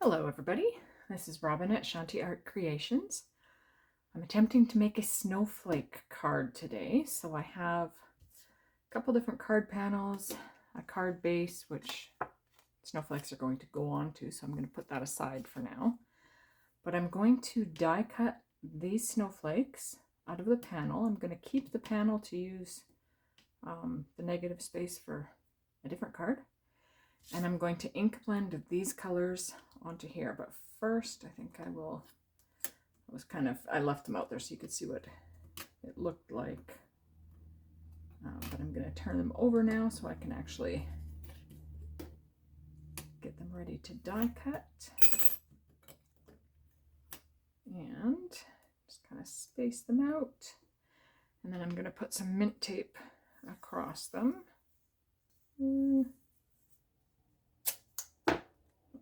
Hello everybody, this is Robin at Shanti Art Creations. I'm attempting to make a snowflake card today, so I have a couple different card panels, a card base which snowflakes are going to go onto, so I'm going to put that aside for now. But I'm going to die cut these snowflakes out of the panel. I'm going to keep the panel to use the negative space for a different card. And I'm going to ink blend these colors onto here. But first, I think I left them out there so you could see what it looked like. But I'm going to turn them over now so I can actually get them ready to die cut. And just kind of space them out. And then I'm going to put some mint tape across them.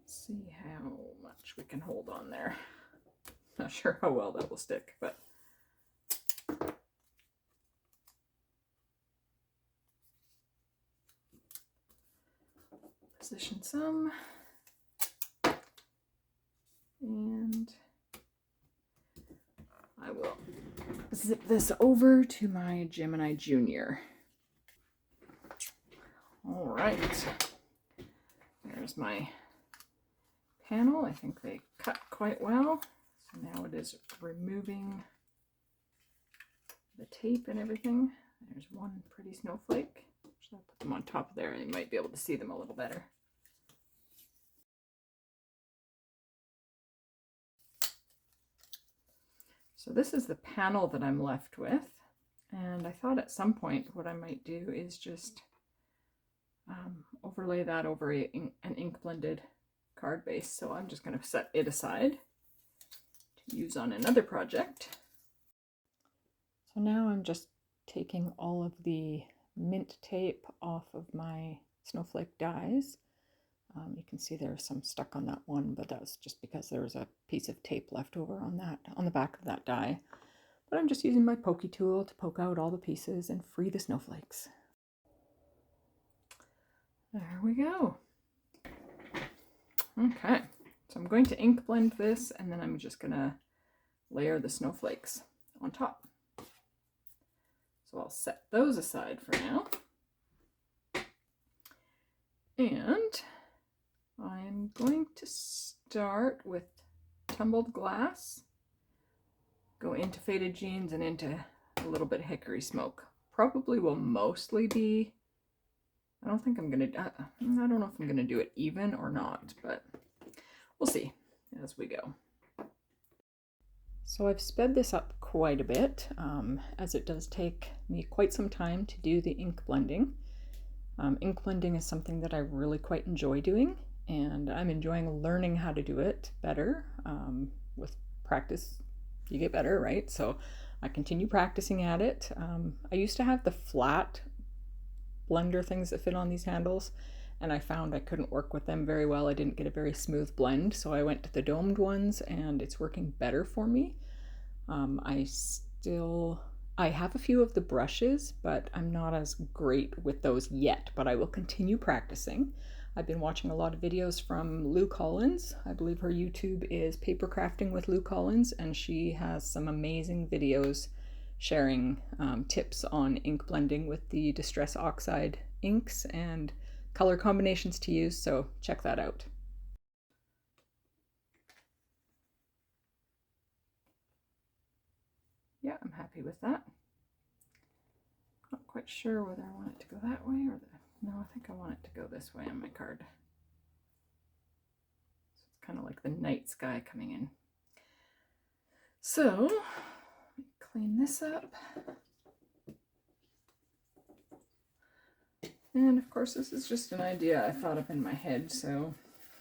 See how much we can hold on there. Not sure how well that will stick, but position some, and I will zip this over to my Gemini Junior. All right, there's my panel. I think they cut quite well. So now it is removing the tape and everything. There's one pretty snowflake. So I'll put them on top of there and you might be able to see them a little better. So this is the panel that I'm left with. And I thought at some point what I might do is just overlay that over an ink blended card base, so I'm just going to set it aside to use on another project. So now I'm just taking all of the mint tape off of my snowflake dies. You can see there's some stuck on that one, but that was just because there was a piece of tape left over on the back of that die. But I'm just using my pokey tool to poke out all the pieces and free the snowflakes. There we go. Okay, so I'm going to ink blend this and then I'm just going to layer the snowflakes on top. So I'll set those aside for now. And I'm going to start with tumbled glass, go into faded jeans and into a little bit of hickory smoke. Probably will mostly be, I don't know if I'm gonna do it even or not, but we'll see as we go. So I've sped this up quite a bit, as it does take me quite some time to do the ink blending. Ink blending is something that I really quite enjoy doing, and I'm enjoying learning how to do it better. With practice, you get better, right? So I continue practicing at it. I used to have the flat blender things that fit on these handles, and I found I couldn't work with them very well. I didn't get a very smooth blend, so I went to the domed ones and it's working better for me. I have a few of the brushes, but I'm not as great with those yet, but I will continue practicing. I've been watching a lot of videos from Lou Collins. I believe her YouTube is Paper Crafting with Lou Collins, and she has some amazing videos sharing tips on ink blending with the Distress Oxide inks and color combinations to use, so check that out. Yeah, I'm happy with that. Not quite sure whether I want it to go that way or no, I think I want it to go this way on my card. So it's kind of like the night sky coming in. So clean this up. And of course, this is just an idea I thought up in my head, so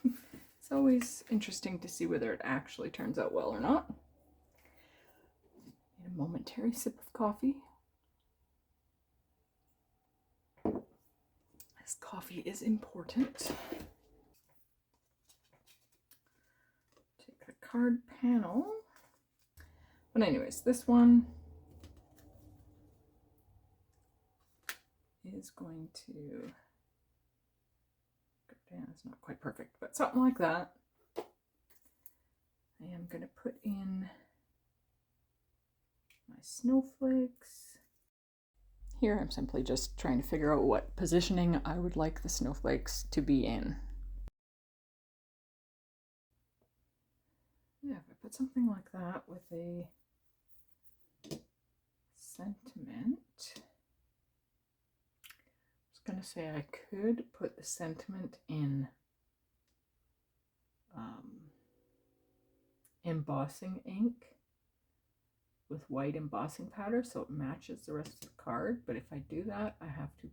it's always interesting to see whether it actually turns out well or not. Need a momentary sip of coffee. This coffee is important. Take the card panel. But anyways, this one is going to go down. It's not quite perfect, but something like that. I am going to put in my snowflakes. Here I'm simply just trying to figure out what positioning I would like the snowflakes to be in. Yeah, if I put something like that with a sentiment, I was going to say I could put the sentiment in embossing ink with white embossing powder so it matches the rest of the card, but if I do that I have to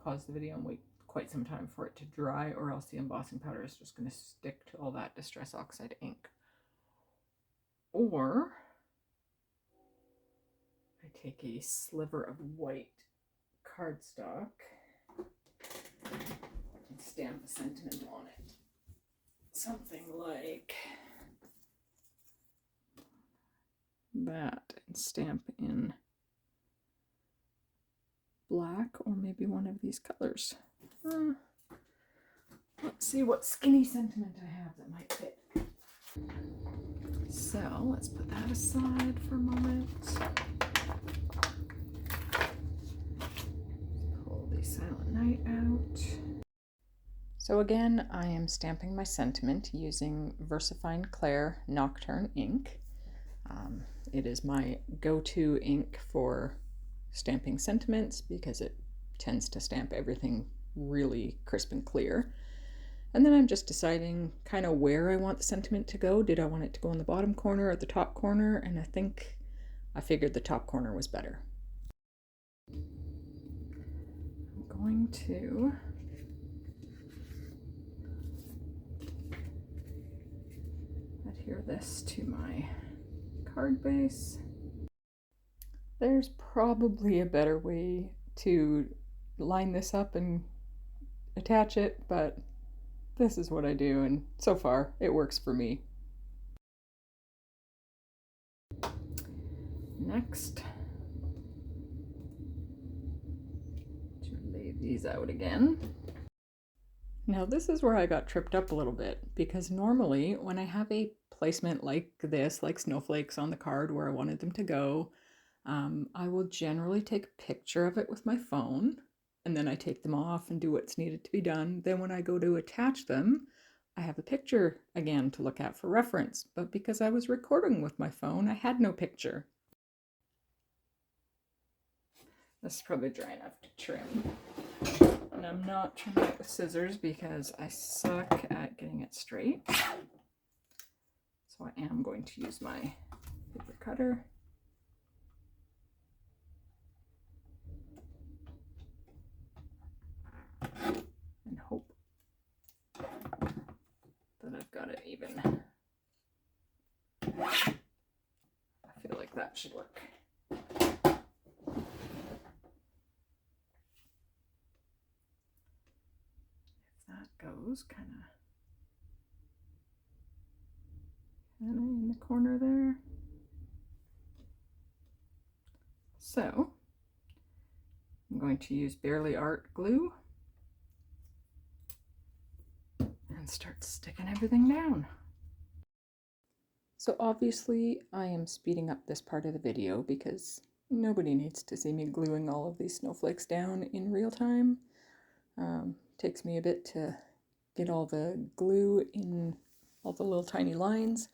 pause the video and wait quite some time for it to dry, or else the embossing powder is just going to stick to all that Distress Oxide ink. Or I take a sliver of white cardstock and stamp a sentiment on it. Something like that, and stamp in black or maybe one of these colors. Let's see what skinny sentiment I have that might fit. So let's put that aside for a moment. Pull the Silent Night out. So again, I am stamping my sentiment using VersaFine Clair Nocturne ink. It is my go-to ink for stamping sentiments because it tends to stamp everything really crisp and clear. And then I'm just deciding kind of where I want the sentiment to go. Did I want it to go in the bottom corner or the top corner? And I think I figured the top corner was better. I'm going to adhere this to my card base. There's probably a better way to line this up and attach it, but this is what I do, and so far it works for me. Next, to lay these out again. Now this is where I got tripped up a little bit, because normally when I have a placement like this, like snowflakes on the card where I wanted them to go, I will generally take a picture of it with my phone, and then I take them off and do what's needed to be done. Then when I go to attach them, I have a picture again to look at for reference, but because I was recording with my phone, I had no picture. This is probably dry enough to trim. And I'm not trimming it with scissors because I suck at getting it straight. So I am going to use my paper cutter. And hope that I've got it even. I feel like that should work. If that goes kind of in the corner there. So I'm going to use Barely Art glue and start sticking everything down. So obviously I am speeding up this part of the video because nobody needs to see me gluing all of these snowflakes down in real time. Takes me a bit to get all the glue in all the little tiny lines,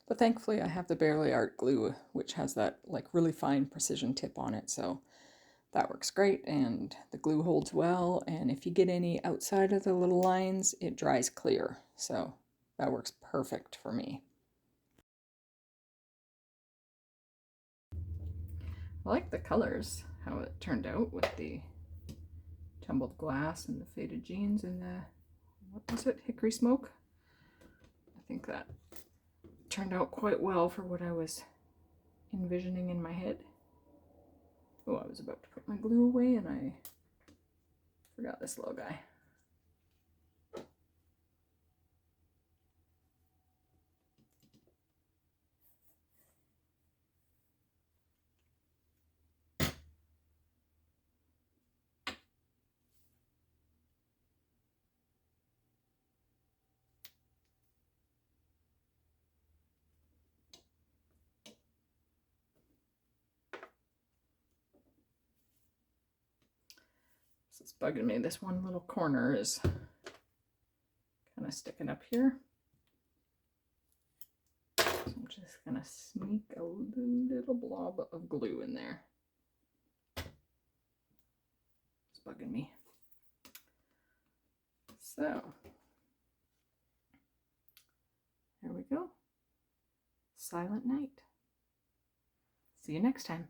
but thankfully I have the Barely Art glue, which has that like really fine precision tip on it, so that works great, and the glue holds well, and if you get any outside of the little lines, it dries clear, so that works perfect for me. I like the colors, how it turned out with the tumbled glass and the faded jeans and the, what was it, hickory smoke? I think that turned out quite well for what I was envisioning in my head. Oh, I was about to put my glue away and I forgot this little guy. It's bugging me. This one little corner is kind of sticking up here. So I'm just going to sneak a little blob of glue in there. It's bugging me. So there we go. Silent night. See you next time.